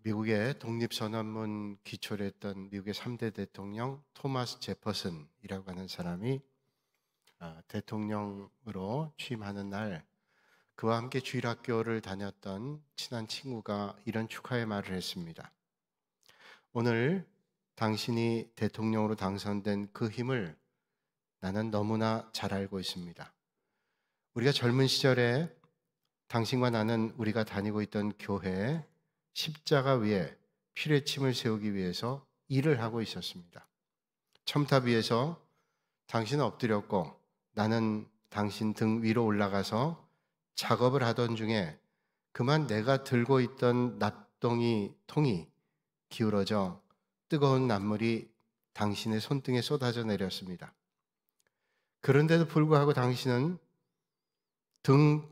미국의 독립선언문 기초를 했던 미국의 3대 대통령 토마스 제퍼슨이라고 하는 사람이 대통령으로 취임하는 날 그와 함께 주일학교를 다녔던 친한 친구가 이런 축하의 말을 했습니다. 오늘 당신이 대통령으로 당선된 그 힘을 나는 너무나 잘 알고 있습니다. 우리가 젊은 시절에 당신과 나는 우리가 다니고 있던 교회에 십자가 위에 피뢰침을 세우기 위해서 일을 하고 있었습니다. 첨탑 위에서 당신은 엎드렸고 나는 당신 등 위로 올라가서 작업을 하던 중에 그만 내가 들고 있던 납동이 통이 기울어져 뜨거운 난물이 당신의 손등에 쏟아져 내렸습니다. 그런데도 불구하고 당신은 등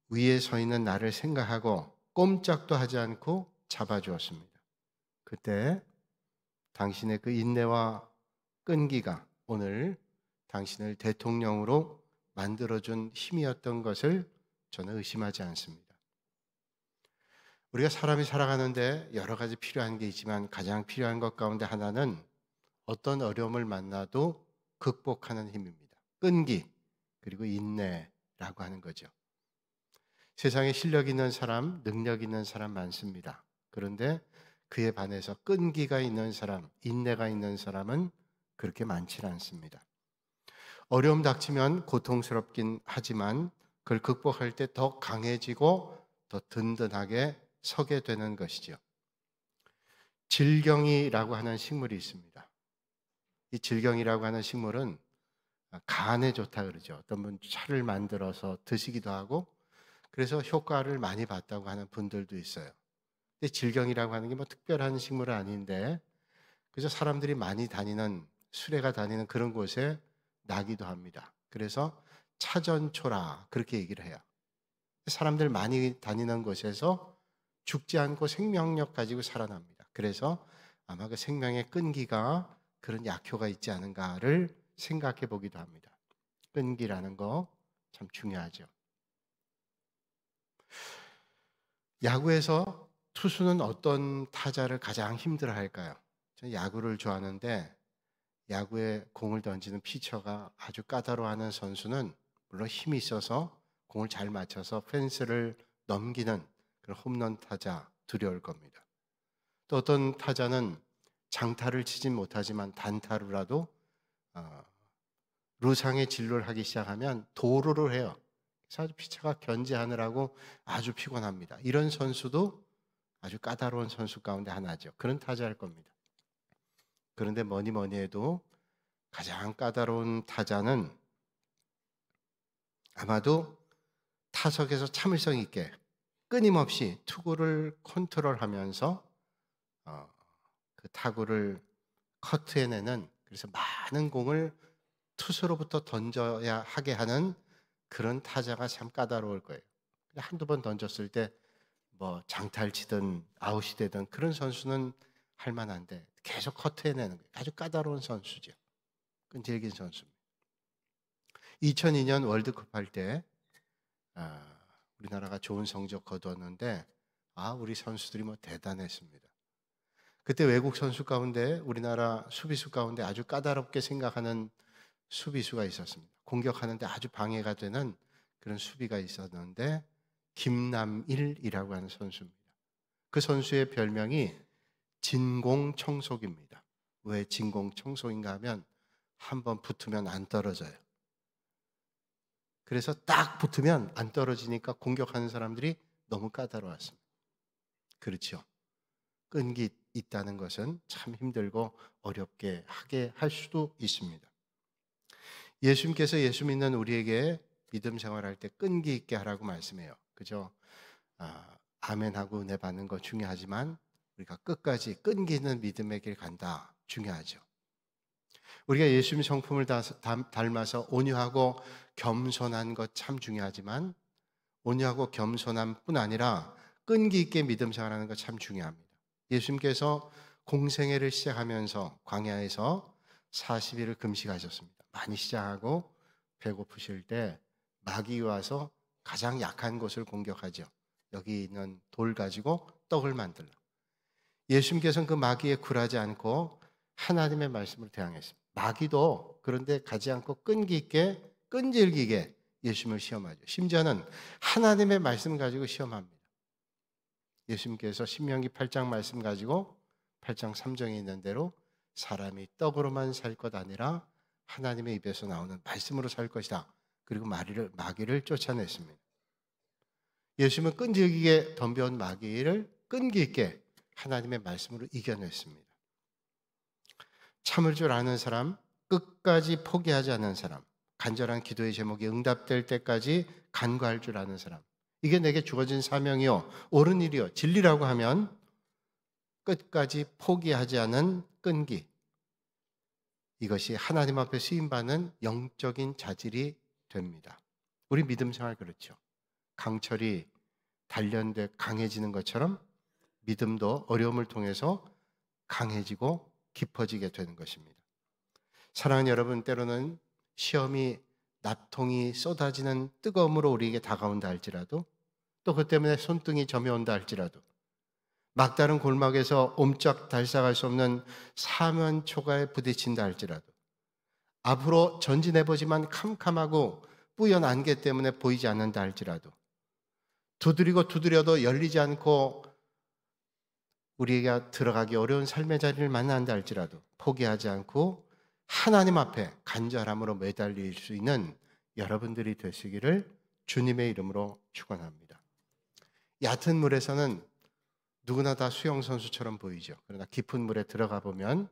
위에 서 있는 나를 생각하고 꼼짝도 하지 않고 잡아주었습니다. 그때 당신의 그 인내와 끈기가 오늘 당신을 대통령으로 만들어준 힘이었던 것을 저는 의심하지 않습니다. 우리가 사람이 살아가는데 여러 가지 필요한 게 있지만 가장 필요한 것 가운데 하나는 어떤 어려움을 만나도 극복하는 힘입니다. 끈기 그리고 인내라고 하는 거죠. 세상에 실력 있는 사람, 능력 있는 사람 많습니다. 그런데 그에 반해서 끈기가 있는 사람, 인내가 있는 사람은 그렇게 많지 않습니다. 어려움 닥치면 고통스럽긴 하지만 그걸 극복할 때 더 강해지고 더 든든하게 서게 되는 것이죠. 질경이라고 하는 식물이 있습니다. 이 질경이라고 하는 식물은 간에 좋다 그러죠. 어떤 분 차를 만들어서 드시기도 하고 그래서 효과를 많이 봤다고 하는 분들도 있어요. 근데 질경이라고 하는 게 뭐 특별한 식물은 아닌데 그래서 사람들이 많이 다니는 수레가 다니는 그런 곳에 나기도 합니다. 그래서 차전초라 그렇게 얘기를 해요. 사람들 많이 다니는 곳에서 죽지 않고 생명력 가지고 살아납니다. 그래서 아마 그 생명의 끈기가 그런 약효가 있지 않은가를 생각해 보기도 합니다. 끈기라는 거 참 중요하죠. 야구에서 투수는 어떤 타자를 가장 힘들어 할까요? 저는 야구를 좋아하는데 야구에 공을 던지는 피처가 아주 까다로워하는 선수는 물론 힘이 있어서 공을 잘 맞춰서 펜스를 넘기는 그런 홈런 타자 두려울 겁니다. 또 어떤 타자는 장타를 치진 못하지만 단타로라도 루상의 진로를 하기 시작하면 도루를 해요. 그래서 아주 피처가 견제하느라고 아주 피곤합니다. 이런 선수도 아주 까다로운 선수 가운데 하나죠. 그런 타자일 겁니다. 그런데 뭐니 해도 가장 까다로운 타자는 아마도 타석에서 참을성 있게 끊임없이 투구를 컨트롤하면서 그 타구를 커트해내는 그래서 많은 공을 투수로부터 던져야 하게 하는 그런 타자가 참 까다로울 거예요. 한두 번 던졌을 때 뭐 장타를 치든 아웃이 되든 그런 선수는 할 만한데 계속 커트해내는 거예요. 아주 까다로운 선수죠. 끈질긴 선수입니다. 2002년 월드컵 할 때 우리나라가 좋은 성적 거두었는데 우리 선수들이 뭐 대단했습니다. 그때 외국 선수 가운데 우리나라 수비수 가운데 아주 까다롭게 생각하는 수비수가 있었습니다. 공격하는데 아주 방해가 되는 그런 수비가 있었는데 김남일이라고 하는 선수입니다. 그 선수의 별명이 진공청소기입니다. 왜 진공청소기인가 하면 한번 붙으면 안 떨어져요. 그래서 딱 붙으면 안 떨어지니까 공격하는 사람들이 너무 까다로웠습니다. 그렇죠. 끈기 있다는 것은 참 힘들고 어렵게 하게 할 수도 있습니다. 예수님께서 예수 믿는 우리에게 믿음 생활할 때 끈기 있게 하라고 말씀해요. 그죠? 아멘하고 은혜 받는 거 중요하지만 우리가 끝까지 끈기 있는 믿음의 길 간다. 중요하죠. 우리가 예수님 성품을 닮아서 온유하고 겸손한 것 참 중요하지만 온유하고 겸손함뿐 아니라 끈기 있게 믿음 생활하는 것 참 중요합니다. 예수님께서 공생애를 시작하면서 광야에서 40일을 금식하셨습니다. 많이 시작하고 배고프실 때 마귀 와서 가장 약한 곳을 공격하죠. 여기 있는 돌 가지고 떡을 만들라. 예수님께서는 그 마귀에 굴하지 않고 하나님의 말씀을 대항했습니다. 마귀도 그런데 가지 않고 끈기 있게 끈질기게 예수님을 시험하죠. 심지어는 하나님의 말씀 가지고 시험합니다. 예수님께서 신명기 8장 말씀 가지고 8장 3절에 있는 대로 사람이 떡으로만 살 것 아니라 하나님의 입에서 나오는 말씀으로 살 것이다. 그리고 마귀를 쫓아냈습니다. 예수님은 끈질기게 덤벼온 마귀를 끈기 있게 하나님의 말씀으로 이겨냈습니다. 참을 줄 아는 사람, 끝까지 포기하지 않는 사람, 간절한 기도의 제목이 응답될 때까지 간구할 줄 아는 사람, 이게 내게 주어진 사명이요 옳은 일이요 진리라고 하면 끝까지 포기하지 않은 끈기, 이것이 하나님 앞에 쓰임받는 영적인 자질이 됩니다. 우리 믿음 생활 그렇죠. 강철이 단련돼 강해지는 것처럼 믿음도 어려움을 통해서 강해지고 깊어지게 되는 것입니다. 사랑하는 여러분, 때로는 시험이 납통이 쏟아지는 뜨거움으로 우리에게 다가온다 할지라도, 또 그 때문에 손등이 저며온다 할지라도, 막다른 골목에서 옴짝달싹할 수 없는 사면 초가에 부딪힌다 할지라도, 앞으로 전진해보지만 캄캄하고 뿌연 안개 때문에 보이지 않는다 할지라도, 두드리고 두드려도 열리지 않고 우리가 들어가기 어려운 삶의 자리를 만난다 할지라도 포기하지 않고 하나님 앞에 간절함으로 매달릴 수 있는 여러분들이 되시기를 주님의 이름으로 축원합니다. 얕은 물에서는 누구나 다 수영선수처럼 보이죠. 그러나 깊은 물에 들어가 보면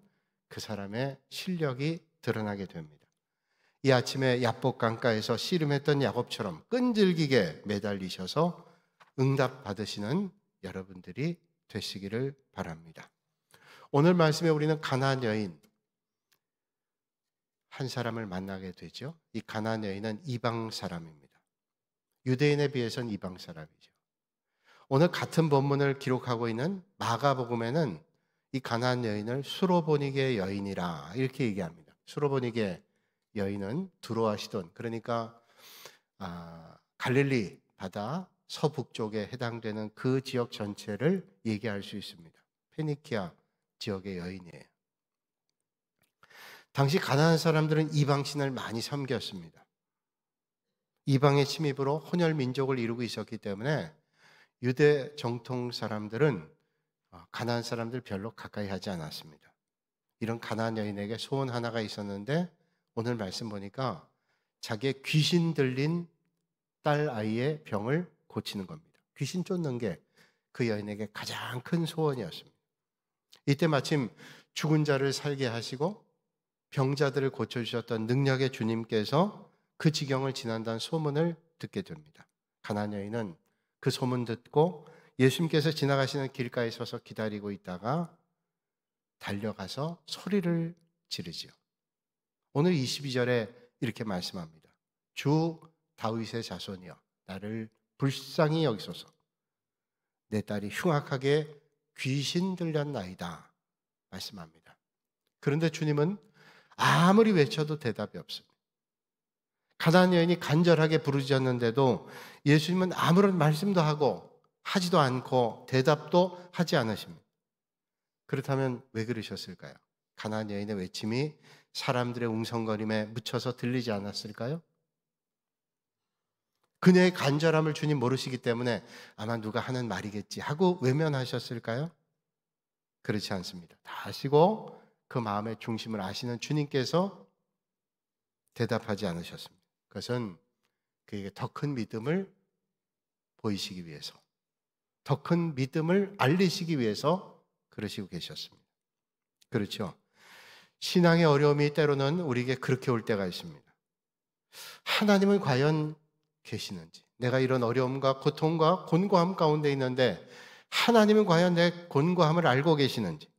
그 사람의 실력이 드러나게 됩니다. 이 아침에 야복 강가에서 씨름했던 야곱처럼 끈질기게 매달리셔서 응답 받으시는 여러분들이 되시기를 바랍니다. 오늘 말씀에 우리는 가나안 여인 한 사람을 만나게 되죠. 이 가나안 여인은 이방 사람입니다. 유대인에 비해서는 이방 사람이죠. 오늘 같은 본문을 기록하고 있는 마가복음에는 이 가나안 여인을 수로보니게 여인이라 이렇게 얘기합니다. 수로보니게 여인은 두로와 시돈, 그러니까 갈릴리 바다 서북쪽에 해당되는 그 지역 전체를 얘기할 수 있습니다. 페니키아 지역의 여인이에요. 당시 가나안 사람들은 이방신을 많이 섬겼습니다. 이방의 침입으로 혼혈 민족을 이루고 있었기 때문에 유대 정통 사람들은 가나안 사람들 별로 가까이 하지 않았습니다. 이런 가나안 여인에게 소원 하나가 있었는데 오늘 말씀 보니까 자기의 귀신 들린 딸 아이의 병을 고치는 겁니다. 귀신 쫓는 게 그 여인에게 가장 큰 소원이었습니다. 이때 마침 죽은 자를 살게 하시고 병자들을 고쳐주셨던 능력의 주님께서 그 지경을 지난다는 소문을 듣게 됩니다. 가나안 여인은 그 소문 듣고 예수님께서 지나가시는 길가에 서서 기다리고 있다가 달려가서 소리를 지르지요. 오늘 22절에 이렇게 말씀합니다. 주 다윗의 자손이여 나를 불쌍히 여기소서. 내 딸이 흉악하게 귀신 들렸나이다 말씀합니다. 그런데 주님은 아무리 외쳐도 대답이 없습니다. 가나안 여인이 간절하게 부르짖었는데도 예수님은 아무런 말씀도 하지도 않고 대답도 하지 않으십니다. 그렇다면 왜 그러셨을까요? 가나안 여인의 외침이 사람들의 웅성거림에 묻혀서 들리지 않았을까요? 그녀의 간절함을 주님 모르시기 때문에 아마 누가 하는 말이겠지 하고 외면하셨을까요? 그렇지 않습니다. 다 아시고 그 마음의 중심을 아시는 주님께서 대답하지 않으셨습니다. 그것은 그에게 더 큰 믿음을 보이시기 위해서, 더 큰 믿음을 알리시기 위해서 그러시고 계셨습니다. 그렇죠? 신앙의 어려움이 때로는 우리에게 그렇게 올 때가 있습니다. 하나님은 과연 계시는지, 내가 이런 어려움과 고통과 곤고함 가운데 있는데 하나님은 과연 내 곤고함을 알고 계시는지,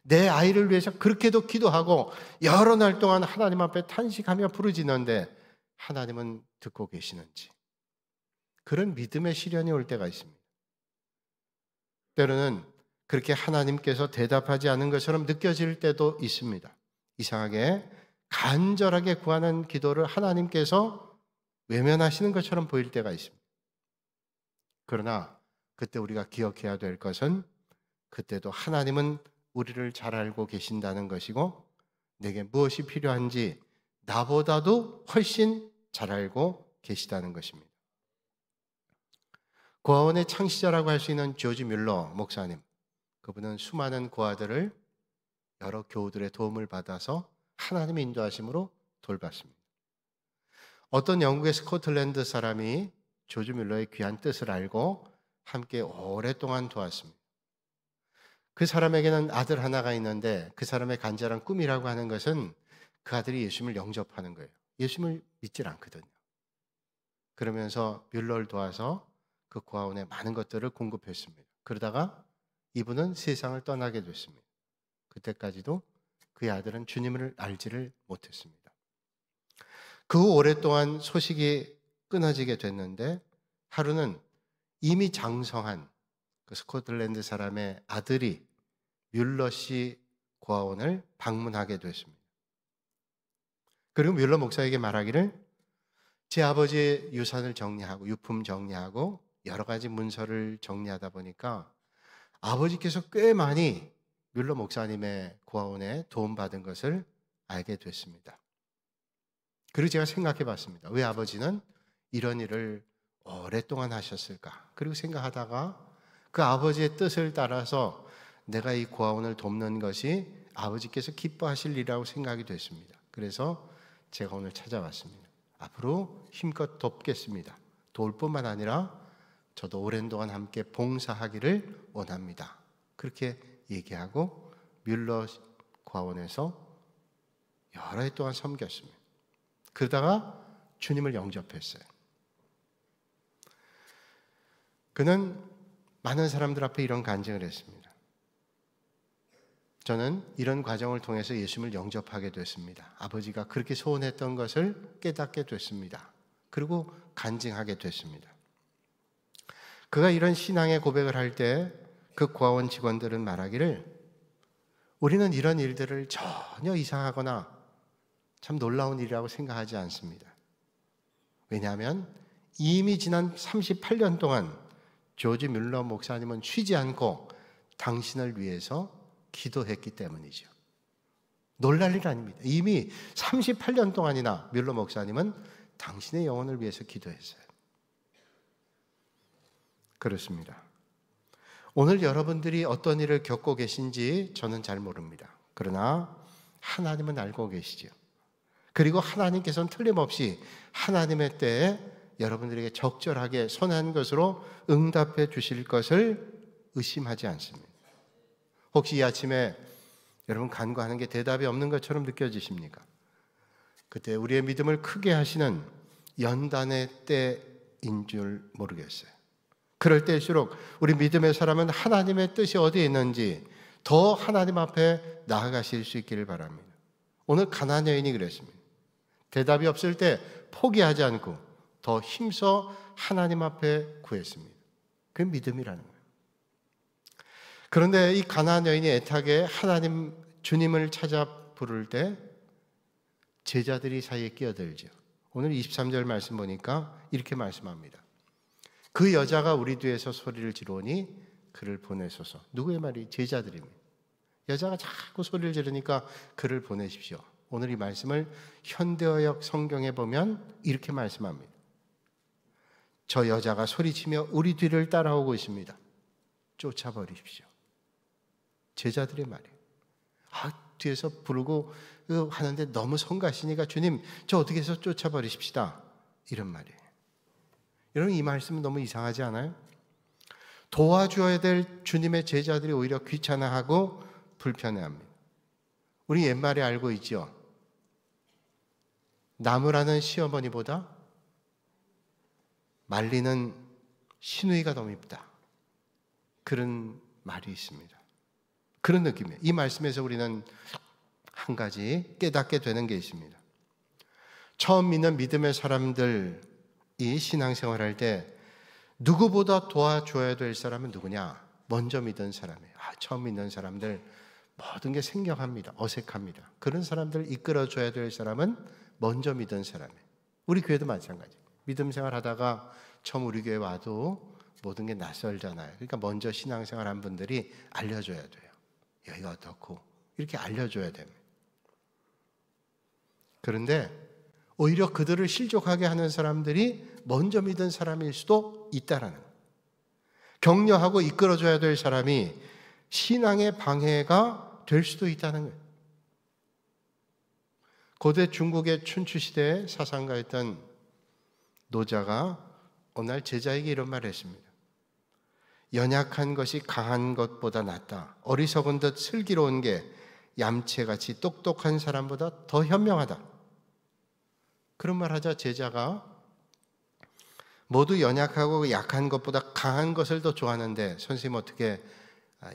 내 아이를 위해서 그렇게도 기도하고 여러 날 동안 하나님 앞에 탄식하며 부르짖는데 하나님은 듣고 계시는지, 그런 믿음의 시련이 올 때가 있습니다. 때로는 그렇게 하나님께서 대답하지 않은 것처럼 느껴질 때도 있습니다. 이상하게 간절하게 구하는 기도를 하나님께서 외면하시는 것처럼 보일 때가 있습니다. 그러나 그때 우리가 기억해야 될 것은 그때도 하나님은 우리를 잘 알고 계신다는 것이고 내게 무엇이 필요한지 나보다도 훨씬 잘 알고 계시다는 것입니다. 고아원의 창시자라고 할 수 있는 조지 뮬러 목사님, 그분은 수많은 고아들을 여러 교우들의 도움을 받아서 하나님의 인도하심으로 돌봤습니다. 어떤 영국의 스코틀랜드 사람이 조지 뮬러의 귀한 뜻을 알고 함께 오랫동안 도왔습니다. 그 사람에게는 아들 하나가 있는데 그 사람의 간절한 꿈이라고 하는 것은 그 아들이 예수님을 영접하는 거예요. 예수님을 믿질 않거든요. 그러면서 뮬러를 도와서 그 고아원에 많은 것들을 공급했습니다. 그러다가 이분은 세상을 떠나게 됐습니다. 그때까지도 그의 아들은 주님을 알지를 못했습니다. 그 후 오랫동안 소식이 끊어지게 됐는데 하루는 이미 장성한 그 스코틀랜드 사람의 아들이 뮬러 씨 고아원을 방문하게 됐습니다. 그리고 뮬러 목사에게 말하기를 제 아버지의 유산을 정리하고 유품 정리하고 여러 가지 문서를 정리하다 보니까 아버지께서 꽤 많이 뮬러 목사님의 고아원에 도움받은 것을 알게 됐습니다. 그리고 제가 생각해 봤습니다. 왜 아버지는 이런 일을 오랫동안 하셨을까? 그리고 생각하다가 그 아버지의 뜻을 따라서 내가 이 고아원을 돕는 것이 아버지께서 기뻐하실 일이라고 생각이 됐습니다. 그래서 제가 오늘 찾아왔습니다. 앞으로 힘껏 돕겠습니다. 도울 뿐만 아니라 저도 오랜 동안 함께 봉사하기를 원합니다. 그렇게 얘기하고 뮬러 고아원에서 여러 해 동안 섬겼습니다. 그러다가 주님을 영접했어요. 그는 많은 사람들 앞에 이런 간증을 했습니다. 저는 이런 과정을 통해서 예수님을 영접하게 됐습니다. 아버지가 그렇게 소원했던 것을 깨닫게 됐습니다. 그리고 간증하게 됐습니다. 그가 이런 신앙의 고백을 할 때 그 고아원 직원들은 말하기를 우리는 이런 일들을 전혀 이상하거나 참 놀라운 일이라고 생각하지 않습니다. 왜냐하면 이미 지난 38년 동안 조지 뮬러 목사님은 쉬지 않고 당신을 위해서 기도했기 때문이죠. 놀랄 일 아닙니다. 이미 38년 동안이나 뮬러 목사님은 당신의 영혼을 위해서 기도했어요. 그렇습니다. 오늘 여러분들이 어떤 일을 겪고 계신지 저는 잘 모릅니다. 그러나 하나님은 알고 계시죠. 그리고 하나님께서는 틀림없이 하나님의 때에 여러분들에게 적절하게 선한 것으로 응답해 주실 것을 의심하지 않습니다. 혹시 이 아침에 여러분 간구하는 게 대답이 없는 것처럼 느껴지십니까? 그때 우리의 믿음을 크게 하시는 연단의 때인 줄 모르겠어요. 그럴 때일수록 우리 믿음의 사람은 하나님의 뜻이 어디에 있는지 더 하나님 앞에 나아가실 수 있기를 바랍니다. 오늘 가나안 여인이 그랬습니다. 대답이 없을 때 포기하지 않고 더 힘써 하나님 앞에 구했습니다. 그게 믿음이라는 거예요. 그런데 이 가나안 여인이 애타게 하나님 주님을 찾아 부를 때 제자들이 사이에 끼어들죠. 오늘 23절 말씀 보니까 이렇게 말씀합니다. 그 여자가 우리 뒤에서 소리를 지르니 그를 보내소서. 누구의 말이? 제자들입니다. 여자가 자꾸 소리를 지르니까 그를 보내십시오. 오늘 이 말씀을 현대어역 성경에 보면 이렇게 말씀합니다. 저 여자가 소리치며 우리 뒤를 따라오고 있습니다. 쫓아버리십시오. 제자들의 말이에요. 뒤에서 부르고 하는데 너무 성가시니까 주님 저 어떻게 해서 쫓아버리십시다. 이런 말이에요. 여러분 이 말씀은 너무 이상하지 않아요? 도와줘야 될 주님의 제자들이 오히려 귀찮아하고 불편해합니다. 우리 옛말에 알고 있죠? 나무라는 시어머니보다 말리는 시누이가 더 밉다. 그런 말이 있습니다. 그런 느낌이에요. 이 말씀에서 우리는 한 가지 깨닫게 되는 게 있습니다. 처음 믿는 믿음의 사람들이 신앙생활할 때 누구보다 도와줘야 될 사람은 누구냐? 먼저 믿은 사람이에요. 처음 믿는 사람들 모든 게 생경합니다. 어색합니다. 그런 사람들 이끌어줘야 될 사람은 먼저 믿은 사람이에요. 우리 교회도 마찬가지. 믿음 생활하다가 처음 우리 교회 와도 모든 게 낯설잖아요. 그러니까 먼저 신앙생활 한 분들이 알려줘야 돼요. 여기가 어떻고 이렇게 알려줘야 됩니다. 그런데 오히려 그들을 실족하게 하는 사람들이 먼저 믿은 사람일 수도 있다라는 거예요. 격려하고 이끌어줘야 될 사람이 신앙의 방해가 될 수도 있다는 거예요. 고대 중국의 춘추시대의 사상가였던 노자가 어느 날 제자에게 이런 말을 했습니다. 연약한 것이 강한 것보다 낫다. 어리석은 듯 슬기로운 게 얌체같이 똑똑한 사람보다 더 현명하다. 그런 말 하자 제자가 모두 연약하고 약한 것보다 강한 것을 더 좋아하는데 선생님 어떻게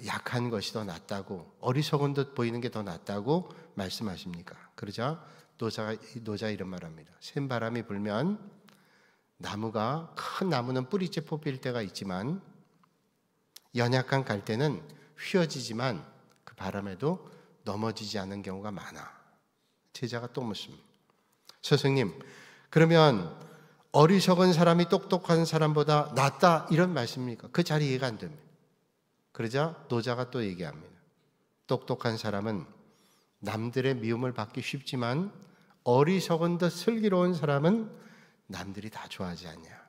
약한 것이 더 낫다고, 어리석은 듯 보이는 게 더 낫다고 말씀하십니까? 그러자 노자가 이런 말합니다. 센 바람이 불면 큰 나무는 뿌리째 뽑힐 때가 있지만 연약한 갈대는 휘어지지만 그 바람에도 넘어지지 않는 경우가 많아. 제자가 또 묻습니다. 스승님, 그러면 어리석은 사람이 똑똑한 사람보다 낫다 이런 말씀입니까? 그 잘 이해가 안 됩니다. 그러자 노자가 또 얘기합니다. 똑똑한 사람은 남들의 미움을 받기 쉽지만 어리석은 듯 슬기로운 사람은 남들이 다 좋아하지 않냐.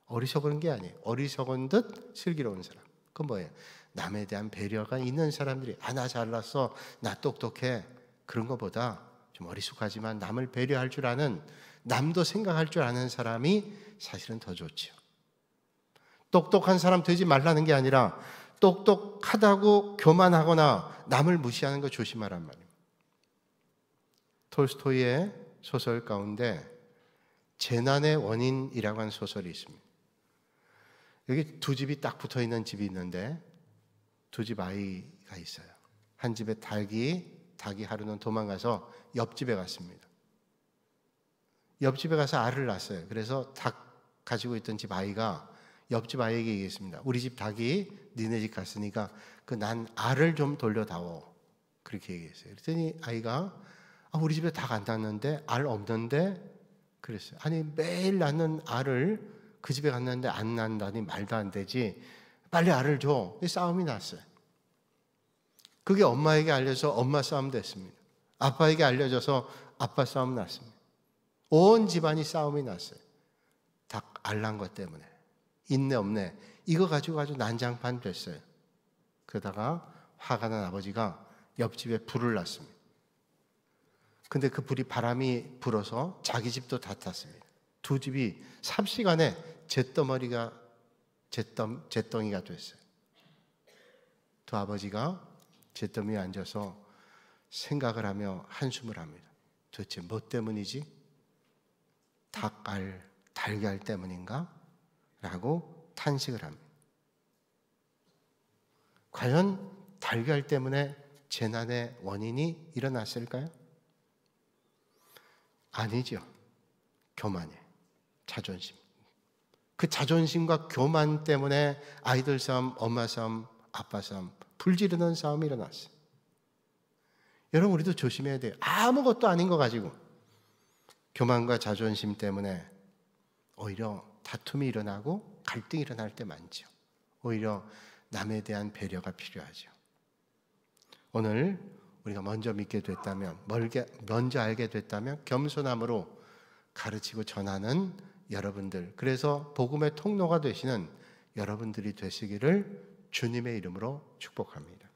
어리석은 게 아니에요. 어리석은 듯 슬기로운 사람. 그건 뭐예요? 남에 대한 배려가 있는 사람들이 나 잘났어, 나 똑똑해, 그런 것보다 좀 어리숙하지만 남을 배려할 줄 아는, 남도 생각할 줄 아는 사람이 사실은 더 좋죠. 똑똑한 사람 되지 말라는 게 아니라 똑똑하다고 교만하거나 남을 무시하는 거 조심하란 말이에요. 톨스토이의 소설 가운데 재난의 원인이라고 하는 소설이 있습니다. 여기 두 집이 딱 붙어 있는 집이 있는데 두 집 아이가 있어요. 한 집에 닭이 하루는 도망가서 옆집에 갔습니다. 옆집에 가서 알을 낳았어요. 그래서 닭 가지고 있던 집 아이가 옆집 아이에게 얘기했습니다. 우리 집 닭이 니네 집 갔으니까 그 난 알을 좀 돌려다오. 그렇게 얘기했어요. 그랬더니 아이가 우리 집에 닭 안 낳았는데, 알 없는데? 그랬어요. 아니 매일 낳는 알을 그 집에 갔는데 안 낳는다니 말도 안 되지. 빨리 알을 줘. 싸움이 났어요. 그게 엄마에게 알려서 엄마 싸움 됐습니다. 아빠에게 알려져서 아빠 싸움 났습니다. 온 집안이 싸움이 났어요. 닭 알 낳은 것 때문에. 있네 없네 이거 가지고 아주 난장판 됐어요. 그러다가 화가 난 아버지가 옆집에 불을 놨습니다. 근데 그 불이 바람이 불어서 자기 집도 다 탔습니다. 두 집이 삽시간에 잿덩이가 됐어요. 두 아버지가 잿더미에 앉아서 생각을 하며 한숨을 합니다. 도대체 뭐 때문이지? 닭알, 달걀 때문인가? 라고 탄식을 합니다. 과연 달걀 때문에 재난의 원인이 일어났을까요? 아니죠. 교만이에요. 자존심. 그 자존심과 교만 때문에 아이들 싸움, 엄마 싸움, 아빠 싸움, 불지르는 싸움이 일어났어요. 여러분 우리도 조심해야 돼요. 아무것도 아닌 거 가지고 교만과 자존심 때문에 오히려 다툼이 일어나고 갈등이 일어날 때 많죠. 오히려 남에 대한 배려가 필요하죠. 오늘 우리가 먼저 믿게 됐다면, 먼저 알게 됐다면 겸손함으로 가르치고 전하는 여러분들, 그래서 복음의 통로가 되시는 여러분들이 되시기를 주님의 이름으로 축복합니다.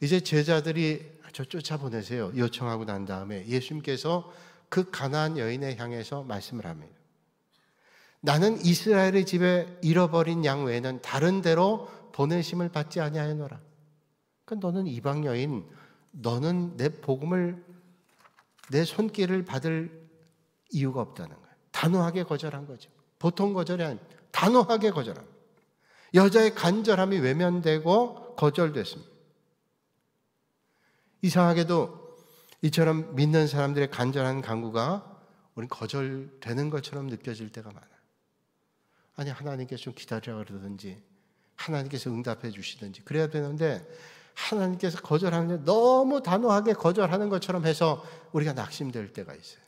이제 제자들이 저 쫓아보내세요 요청하고 난 다음에 예수님께서 그 가나안 여인에 향해서 말씀을 합니다. 나는 이스라엘의 집에 잃어버린 양 외에는 다른 데로 보내심을 받지 아니하였노라. 그러니까 너는 이방 여인, 너는 내 복음을, 내 손길을 받을 이유가 없다는 거예요. 단호하게 거절한 거죠. 보통 거절이 아니라 단호하게 거절합니다. 여자의 간절함이 외면되고 거절됐습니다. 이상하게도 이처럼 믿는 사람들의 간절한 간구가 우린 거절되는 것처럼 느껴질 때가 많아요. 아니 하나님께서 좀 기다리라 그러든지 하나님께서 응답해 주시든지 그래야 되는데 하나님께서 거절하는, 너무 단호하게 거절하는 것처럼 해서 우리가 낙심될 때가 있어요.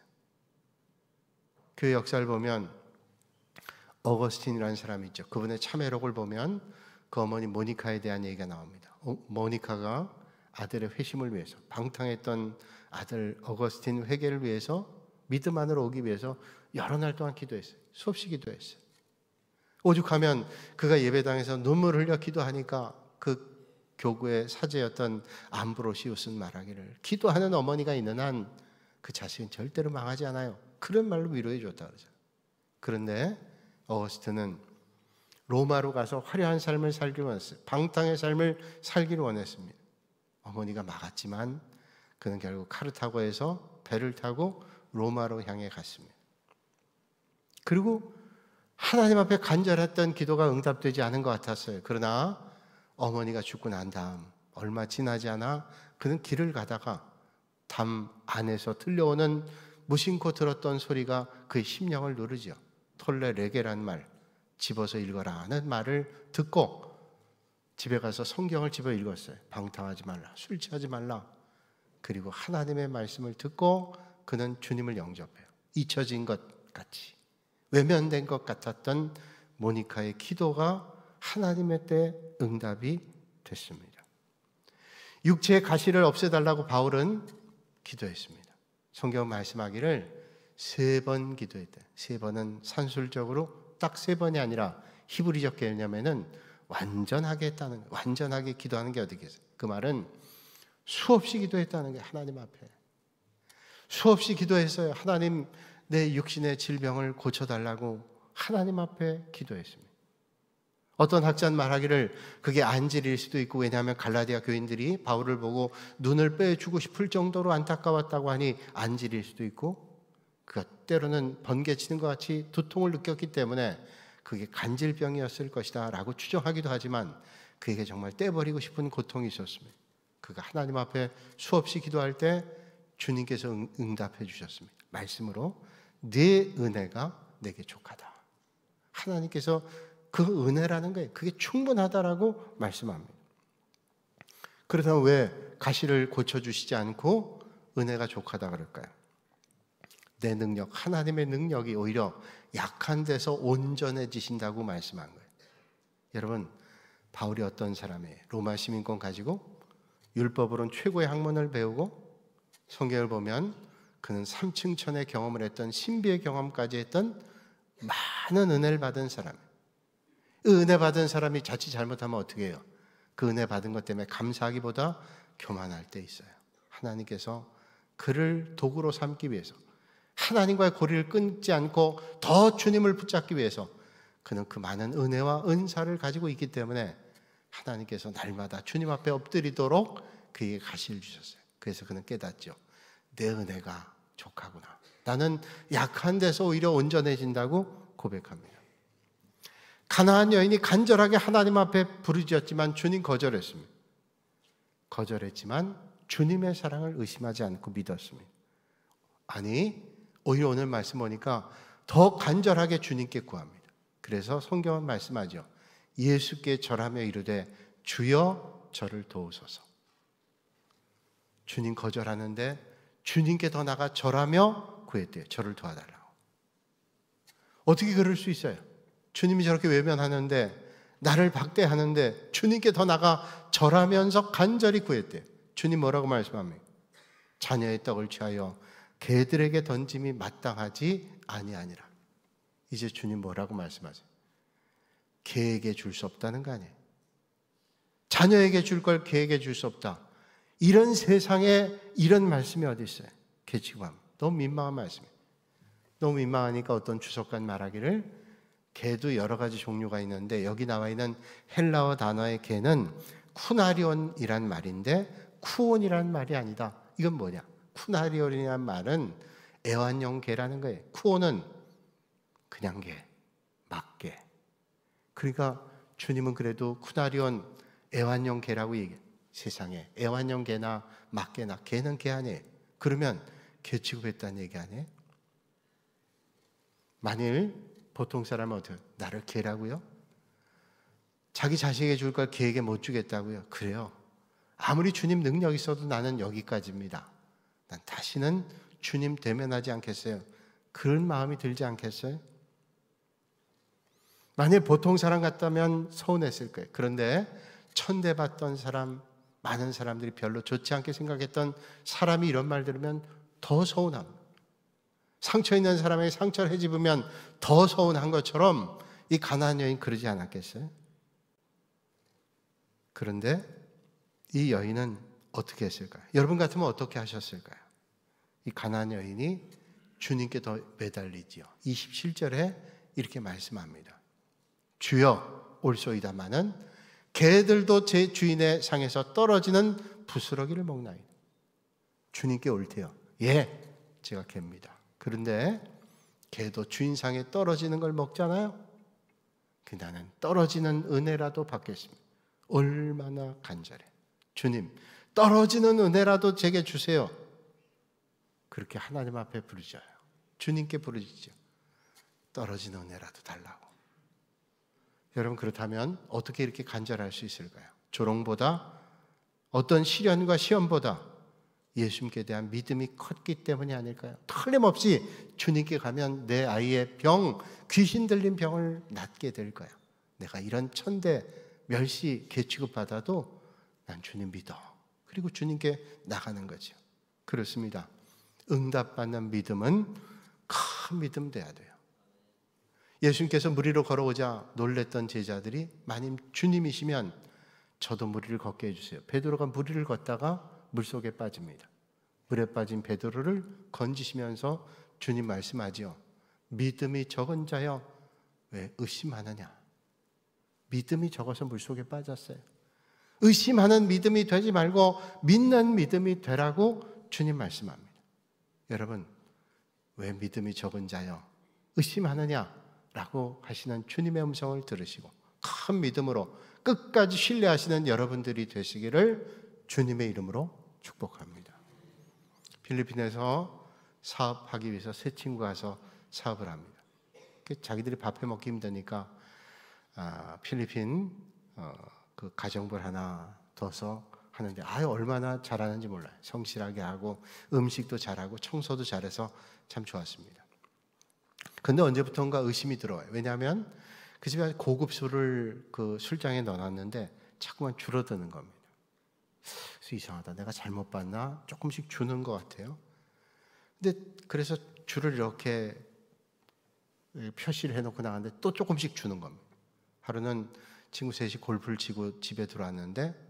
교회 역사를 보면 어거스틴이라는 사람이 있죠. 그분의 참회록을 보면 그 어머니 모니카에 대한 얘기가 나옵니다. 모니카가 아들의 회심을 위해서, 방탕했던 아들 어거스틴 회개를 위해서, 믿음 안으로 오기 위해서 여러 날 동안 기도했어요. 수없이 기도했어요. 오죽하면 그가 예배당에서 눈물을 흘려 기도하니까 그 교구의 사제였던 암브로시우스는 말하기를, 기도하는 어머니가 있는 한 그 자식은 절대로 망하지 않아요. 그런 말로 위로해 줬다 그러죠. 그런데 어거스틴은 로마로 가서 화려한 삶을 살기를 원했어요. 방탕의 삶을 살기를 원했습니다. 어머니가 막았지만 그는 결국 카르타고에서 배를 타고 로마로 향해 갔습니다. 그리고 하나님 앞에 간절했던 기도가 응답되지 않은 것 같았어요. 그러나 어머니가 죽고 난 다음 얼마 지나지 않아 그는 길을 가다가 담 안에서 들려오는 무심코 들었던 소리가 그의 심령을 누르죠. 톨레레게라는 말, 집어서 읽어라 하는 말을 듣고 집에 가서 성경을 집어 읽었어요. 방탕하지 말라, 술 취하지 말라. 그리고 하나님의 말씀을 듣고 그는 주님을 영접해요. 잊혀진 것 같이, 외면된 것 같았던 모니카의 기도가 하나님의 때 응답이 됐습니다. 육체의 가시를 없애달라고 바울은 기도했습니다. 성경 말씀하기를 3번 기도했다. 3번은 산술적으로 딱 3번이 아니라 히브리적 개념에는 완전하게 했다는 거예요. 완전하게 기도하는 게 어디겠어요? 그 말은 수없이 기도했다는 게, 하나님 앞에 수없이 기도했어요. 하나님, 내 육신의 질병을 고쳐달라고 하나님 앞에 기도했습니다. 어떤 학자는 말하기를 그게 안질일 수도 있고, 왜냐하면 갈라디아 교인들이 바울을 보고 눈을 빼주고 싶을 정도로 안타까웠다고 하니 안질일 수도 있고, 그가 때로는 번개치는 것 같이 두통을 느꼈기 때문에 그게 간질병이었을 것이다 라고 추정하기도 하지만, 그에게 정말 떼버리고 싶은 고통이 있었습니다. 그가 하나님 앞에 수없이 기도할 때 주님께서 응답해 주셨습니다. 말씀으로 네 은혜가 내게 족하다. 하나님께서 그 은혜라는 거예요. 그게 충분하다라고 말씀합니다. 그렇다면 왜 가시를 고쳐주시지 않고 은혜가 족하다 그럴까요? 내 능력, 하나님의 능력이 오히려 약한 데서 온전해지신다고 말씀한 거예요. 여러분, 바울이 어떤 사람이에요? 로마 시민권 가지고 율법으로는 최고의 학문을 배우고, 성경을 보면 그는 3층천의 경험을 했던, 신비의 경험까지 했던 많은 은혜를 받은 사람이에요. 은혜 받은 사람이 자칫 잘못하면 어떻게 해요? 그 은혜 받은 것 때문에 감사하기보다 교만할 때 있어요. 하나님께서 그를 도구로 삼기 위해서, 하나님과의 고리를 끊지 않고 더 주님을 붙잡기 위해서 그는 그 많은 은혜와 은사를 가지고 있기 때문에 하나님께서 날마다 주님 앞에 엎드리도록 그에게 가시를 주셨어요. 그래서 그는 깨닫죠. 내 은혜가 족하구나. 나는 약한 데서 오히려 온전해진다고 고백합니다. 가나안 여인이 간절하게 하나님 앞에 부르짖었지만 주님 거절했습니다. 거절했지만 주님의 사랑을 의심하지 않고 믿었습니다. 아니, 오히려 오늘 말씀 보니까 더 간절하게 주님께 구합니다. 그래서 성경은 말씀하죠. 예수께 절하며 이르되 주여 저를 도우소서. 주님 거절하는데 주님께 더 나가 절하며 구했대요. 저를 도와달라고. 어떻게 그럴 수 있어요? 주님이 저렇게 외면하는데, 나를 박대하는데 주님께 더 나가 절하면서 간절히 구했대요. 주님 뭐라고 말씀합니까? 자녀의 떡을 취하여 개들에게 던짐이 마땅하지 아니하니라. 이제 주님 뭐라고 말씀하세요? 개에게 줄 수 없다는 거 아니에요? 자녀에게 줄 걸 개에게 줄 수 없다. 이런 세상에 이런 말씀이 어디 있어요? 개치구함. 너무 민망한 말씀이에요. 너무 민망하니까 어떤 주석가는 말하기를, 개도 여러 가지 종류가 있는데 여기 나와 있는 헬라어 단어의 개는 쿠나리온이란 말인데 쿠온이라는 말이 아니다. 이건 뭐냐? 쿠나리온이라는 말은 애완용 개라는 거예요. 쿠온은 그냥 개, 막개. 그러니까 주님은 그래도 쿠나리온, 애완용 개라고 얘기해요. 세상에 애완용 개나 막개나, 개는 개 아니에요. 그러면 개 취급했다는 얘기 아니에요? 만일 보통 사람은 어때요? 나를 개라고요? 자기 자식에게 줄 걸 개에게 못 주겠다고요? 그래요. 아무리 주님 능력이 있어도 나는 여기까지입니다. 난 다시는 주님 대면하지 않겠어요. 그런 마음이 들지 않겠어요? 만약 보통 사람 같다면 서운했을 거예요. 그런데 천대받던 사람, 많은 사람들이 별로 좋지 않게 생각했던 사람이 이런 말 들으면 더 서운합니다. 상처 있는 사람에게 상처를 헤집으면 더 서운한 것처럼 이 가나안 여인 그러지 않았겠어요? 그런데 이 여인은 어떻게 했을까요? 여러분 같으면 어떻게 하셨을까요? 이 가나안 여인이 주님께 더 매달리지요. 27절에 이렇게 말씀합니다. 주여 올소이다마는 개들도 제 주인의 상에서 떨어지는 부스러기를 먹나이다. 주님께 옳대요. 예, 제가 개입니다. 그런데 개도 주인 상에 떨어지는 걸 먹잖아요. 나는 떨어지는 은혜라도 받겠습니다. 얼마나 간절해. 주님, 떨어지는 은혜라도 제게 주세요. 그렇게 하나님 앞에 부르셔요. 주님께 부르시죠. 떨어지는 은혜라도 달라고. 여러분, 그렇다면 어떻게 이렇게 간절할 수 있을까요? 조롱보다, 어떤 시련과 시험보다 예수님께 대한 믿음이 컸기 때문이 아닐까요? 틀림없이 주님께 가면 내 아이의 병, 귀신 들린 병을 낫게 될 거야. 내가 이런 천대 멸시 개취급 받아도 난 주님 믿어. 그리고 주님께 나가는 거죠. 그렇습니다. 응답받는 믿음은 큰 믿음 돼야 돼요. 예수님께서 물 위로 걸어오자 놀랬던 제자들이 마님 주님이시면 저도 물 위를 걷게 해주세요. 베드로가 물 위를 걷다가 물속에 빠집니다. 물에 빠진 베드로를 건지시면서 주님 말씀하지요. 믿음이 적은 자여 왜 의심하느냐. 믿음이 적어서 물속에 빠졌어요. 의심하는 믿음이 되지 말고 믿는 믿음이 되라고 주님 말씀합니다. 여러분, 왜 믿음이 적은 자여 의심하느냐 라고 하시는 주님의 음성을 들으시고 큰 믿음으로 끝까지 신뢰하시는 여러분들이 되시기를 주님의 이름으로 축복합니다. 필리핀에서 사업하기 위해서 세 친구가 가서 사업을 합니다. 자기들이 밥해 먹기 힘드니까 필리핀 그 가정부를 하나 둬서 하는데 얼마나 잘하는지 몰라요. 성실하게 하고 음식도 잘하고 청소도 잘해서 참 좋았습니다. 근데 언제부턴가 의심이 들어와요. 왜냐하면 그 집에 고급 술을 그 술장에 넣어놨는데 자꾸만 줄어드는 겁니다. 그래서 이상하다. 내가 잘못 봤나? 조금씩 주는 것 같아요. 근데 그래서 줄을 이렇게 표시를 해놓고 나갔는데 또 조금씩 주는 겁니다. 하루는 친구 셋이 골프를 치고 집에 들어왔는데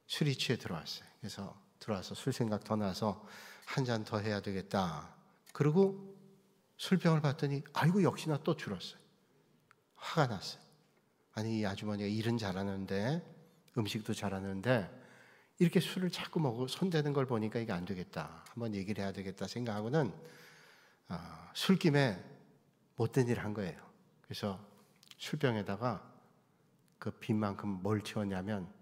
술이 취해 들어왔어요. 그래서 들어와서 술 생각 더 나서 한 잔 더 해야 되겠다. 그리고 술병을 봤더니 아이고 역시나 또 줄었어요. 화가 났어요. 아니 이 아주머니가 일은 잘하는데 음식도 잘하는데 이렇게 술을 자꾸 먹고 손대는 걸 보니까 이게 안 되겠다. 한번 얘기를 해야 되겠다 생각하고는 술김에 못된 일을 한 거예요. 그래서 술병에다가 그 빈만큼 뭘 채웠냐면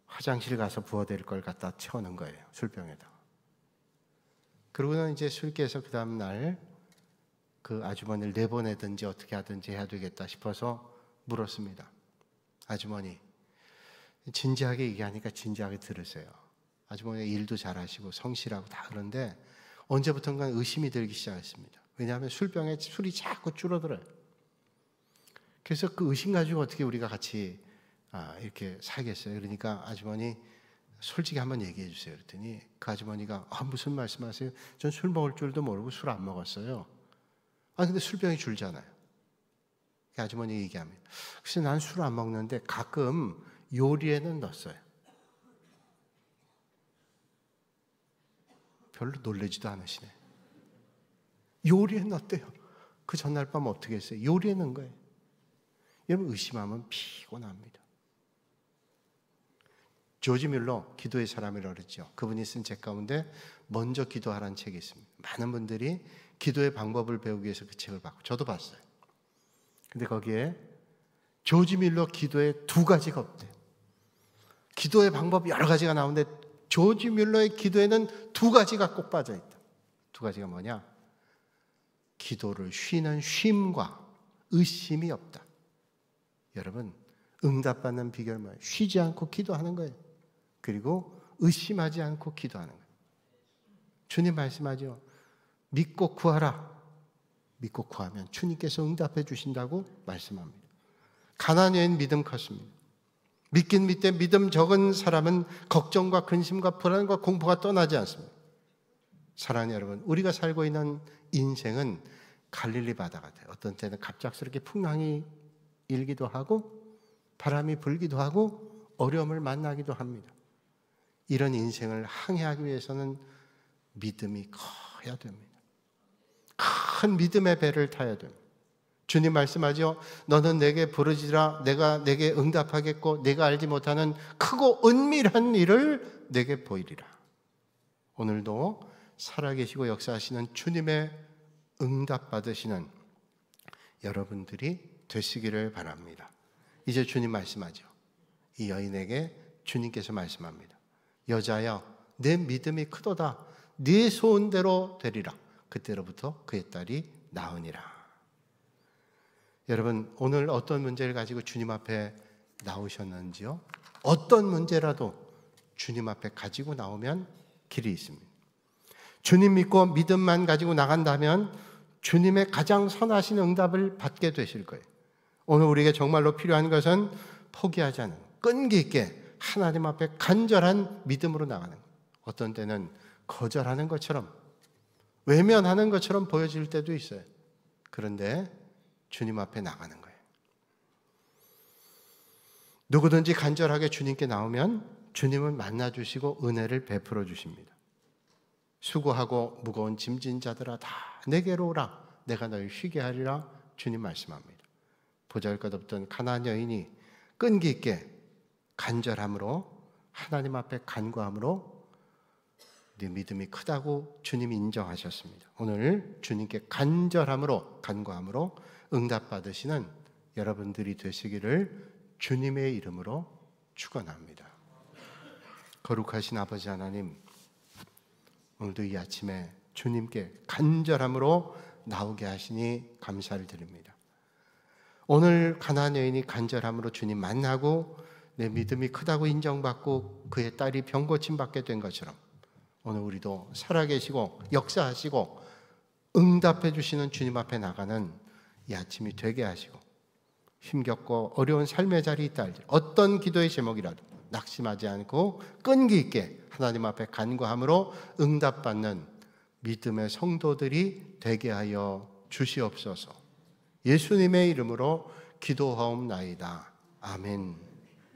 화장실 가서 부어댈 걸 갖다 채워놓은 거예요. 술병에다가. 그러고는 이제 술께서 그 다음날 그 아주머니를 내보내든지 어떻게 하든지 해야 되겠다 싶어서 물었습니다. 아주머니, 진지하게 얘기하니까 진지하게 들으세요. 아주머니가 일도 잘하시고 성실하고 다 그런데 언제부턴가 의심이 들기 시작했습니다. 왜냐하면 술병에 술이 자꾸 줄어들어요. 그래서 그 의심 가지고 어떻게 우리가 같이 이렇게 살겠어요. 그러니까 아주머니 솔직히 한번 얘기해 주세요. 그랬더니 그 아주머니가 무슨 말씀하세요? 전 술 먹을 줄도 모르고 술 안 먹었어요. 근데 술병이 줄잖아요. 그 아주머니 얘기합니다. 글쎄 난 술 안 먹는데 가끔 요리에는 넣었어요. 별로 놀라지도 않으시네. 요리에 넣었대요. 그 전날 밤 어떻게 했어요? 요리에 넣은 거예요. 여러분 의심하면 피곤합니다. 조지 뮬러 기도의 사람이라고 그랬죠. 그분이 쓴 책 가운데 먼저 기도하라는 책이 있습니다. 많은 분들이 기도의 방법을 배우기 위해서 그 책을 봤고 저도 봤어요. 근데 거기에 조지 뮬러 기도에 두 가지가 없대요. 기도의 방법이 여러 가지가 나오는데 조지 뮬러의 기도에는 두 가지가 꼭 빠져있다. 두 가지가 뭐냐? 기도를 쉬는 쉼과 의심이 없다. 여러분 응답받는 비결은 뭐예요? 쉬지 않고 기도하는 거예요. 그리고 의심하지 않고 기도하는 거예요. 주님 말씀하죠. 믿고 구하라. 믿고 구하면 주님께서 응답해 주신다고 말씀합니다. 가나안 여인 믿음 컸습니다. 믿긴 믿되 믿음 적은 사람은 걱정과 근심과 불안과 공포가 떠나지 않습니다. 사랑하는 여러분, 우리가 살고 있는 인생은 갈릴리 바다 같아요. 어떤 때는 갑작스럽게 풍랑이 일기도 하고 바람이 불기도 하고 어려움을 만나기도 합니다. 이런 인생을 항해하기 위해서는 믿음이 커야 됩니다. 큰 믿음의 배를 타야 됩니다. 주님 말씀하죠. 너는 내게 부르짖으라. 내가 내게 응답하겠고 내가 알지 못하는 크고 은밀한 일을 내게 보이리라. 오늘도 살아계시고 역사하시는 주님의 응답 받으시는 여러분들이 되시기를 바랍니다. 이제 주님 말씀하죠. 이 여인에게 주님께서 말씀합니다. 여자여, 내 믿음이 크도다. 네 소원대로 되리라. 그때로부터 그의 딸이 나으니라. 여러분, 오늘 어떤 문제를 가지고 주님 앞에 나오셨는지요? 어떤 문제라도 주님 앞에 가지고 나오면 길이 있습니다. 주님 믿고 믿음만 가지고 나간다면 주님의 가장 선하신 응답을 받게 되실 거예요. 오늘 우리에게 정말로 필요한 것은 포기하지 않는, 끈기 있게 하나님 앞에 간절한 믿음으로 나가는 거예요. 어떤 때는 거절하는 것처럼, 외면하는 것처럼 보여질 때도 있어요. 그런데 주님 앞에 나가는 거예요. 누구든지 간절하게 주님께 나오면 주님은 만나주시고 은혜를 베풀어 주십니다. 수고하고 무거운 짐진 자들아 다 내게로 오라. 내가 너희 쉬게 하리라. 주님 말씀합니다. 보잘것없던 가나안 여인이 끈기 있게 간절함으로 하나님 앞에 간구함으로 네 믿음이 크다고 주님이 인정하셨습니다. 오늘 주님께 간절함으로 간구함으로 응답받으시는 여러분들이 되시기를 주님의 이름으로 축원합니다. 거룩하신 아버지 하나님, 오늘도 이 아침에 주님께 간절함으로 나오게 하시니 감사를 드립니다. 오늘 가나안 여인이 간절함으로 주님 만나고 내 믿음이 크다고 인정받고 그의 딸이 병 고침 받게 된 것처럼 오늘 우리도 살아계시고 역사하시고 응답해 주시는 주님 앞에 나가는 이 아침이 되게 하시고 힘겹고 어려운 삶의 자리에 있다 할지 어떤 기도의 제목이라도 낙심하지 않고 끈기 있게 하나님 앞에 간구함으로 응답받는 믿음의 성도들이 되게 하여 주시옵소서. 예수님의 이름으로 기도하옵나이다. 아멘.